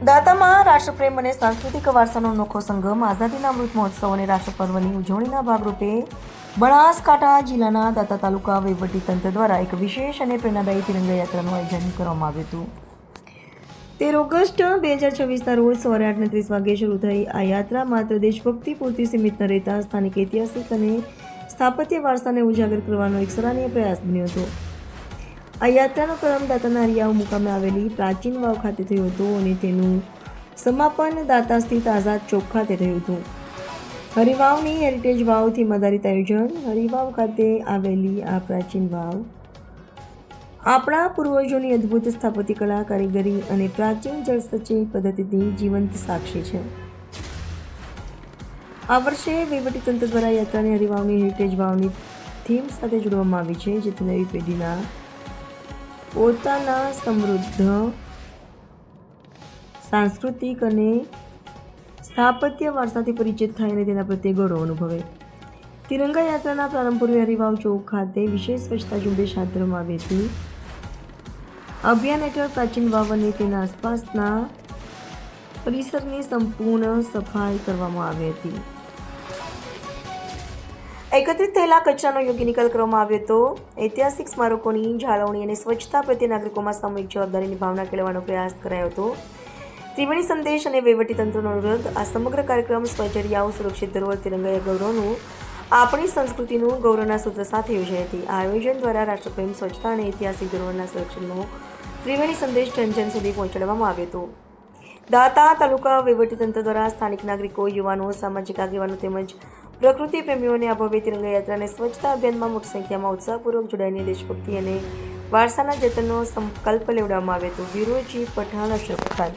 દાતામાં રાષ્ટ્રપ્રેમ અને સાંસ્કૃતિક વારસાનો અનોખો સંગમ. આઝાદીના અમૃત મહોત્સવ અને રાષ્ટ્રપર્વની ઉજવણીના ભાગરૂપે બનાસકાંઠા જિલ્લાના દાતા તાલુકા વહીવટીતંત્ર દ્વારા એક વિશેષ અને પ્રેરણાદાયી તિરંગા યાત્રાનું આયોજન કરવામાં આવ્યું હતું. 13 ઓગસ્ટ 2026ના રોજ સવારે 8:30 વાગ્યે શરૂ થઈ આ યાત્રા માત્ર દેશભક્તિ પૂરતી સીમિત ન રહેતા સ્થાનિક ઐતિહાસિક અને સ્થાપત્ય વારસાને ઉજાગર કરવાનો એક સરાહનીય પ્રયાસ બન્યો હતો. આ યાત્રાનો પ્રારંભ દાતાના હરિયાવ મુકામે આવેલી પ્રાચીન વાવ ખાતે થયો હતો અને તેનું સમાપન દાતા સ્થિત આઝાદ ચોક ખાતે થયું હતું. હરિવાવની હેરિટેજ વાવથી આધારિત આયોજન. હરિવાવ ખાતે આવેલી આ પ્રાચીન વાવ આપણા પૂર્વજોની અદ્ભુત સ્થાપત્ય કલા, કારીગરી અને પ્રાચીન જળસંચય પદ્ધતિની જીવંત સાક્ષી છે. આ વર્ષે વહીવટીતંત્ર દ્વારા યાત્રાને હરિવાવની હેરિટેજ વાવની થીમ સાથે જોડવામાં આવી છે, જેથી નવી પેઢીના પોતાના સમૃદ્ધ સાંસ્કૃતિક અને સ્થાપત્ય વારસાથી પરિચિત થાય અને તેના પ્રત્યે ગૌરવ અનુભવે. તિરંગા યાત્રાના પ્રારંભ પૂર્વે હરિવાવ ચોક ખાતે વિશેષ સ્વચ્છતા ઝુંબેશ હાથ ધરવામાં આવી હતી. અભિયાન હેઠળ પ્રાચીન વાવ અને તેના આસપાસના પરિસરની સંપૂર્ણ સફાઈ કરવામાં આવી હતી. એકત્રિત થયેલા કચરાનો યોગ્ય નિકાલ કરવામાં આવ્યો હતો. ઐતિહાસિક સ્મારકોની જાળવણી અને સ્વચ્છતા પ્રત્યે નાગરિકોમાં સામૂહિક જવાબદારીની ભાવના કેળવવાનો પ્રયાસ કરાયો હતો. ત્રિવેણી સંદેશ અને વહીવટીતંત્રનો અનુરોધ. આ સમગ્ર કાર્યક્રમ સ્વચર્યાઓ, સુરક્ષિત ધરોહર, તિરંગા ગૌરવનું, આપણી સંસ્કૃતિનું ગૌરવના સૂત્ર સાથે યોજાઈ હતી. આ આયોજન દ્વારા રાષ્ટ્રપ્રેમ, સ્વચ્છતા અને ઐતિહાસિક ધરોહરના સંરક્ષણનો ત્રિવેણી સંદેશ જન સુધી પહોંચાડવામાં આવ્યો હતો. દાતા તાલુકા વહીવટીતંત્ર દ્વારા સ્થાનિક નાગરિકો, યુવાનો, સામાજિક આગેવાનો તેમજ પ્રકૃતિ પ્રેમીઓને આ ભવ્ય તિરંગા યાત્રા સ્વચ્છતા અભિયાનમાં મોટી સંખ્યામાં ઉત્સાહપૂર્વક જોડાઈને દેશભક્તિ અને વારસાના જતનનો સંકલ્પ લેવડાવવામાં આવ્યો હતો. Bureau chief Pathan Ashraf Khan.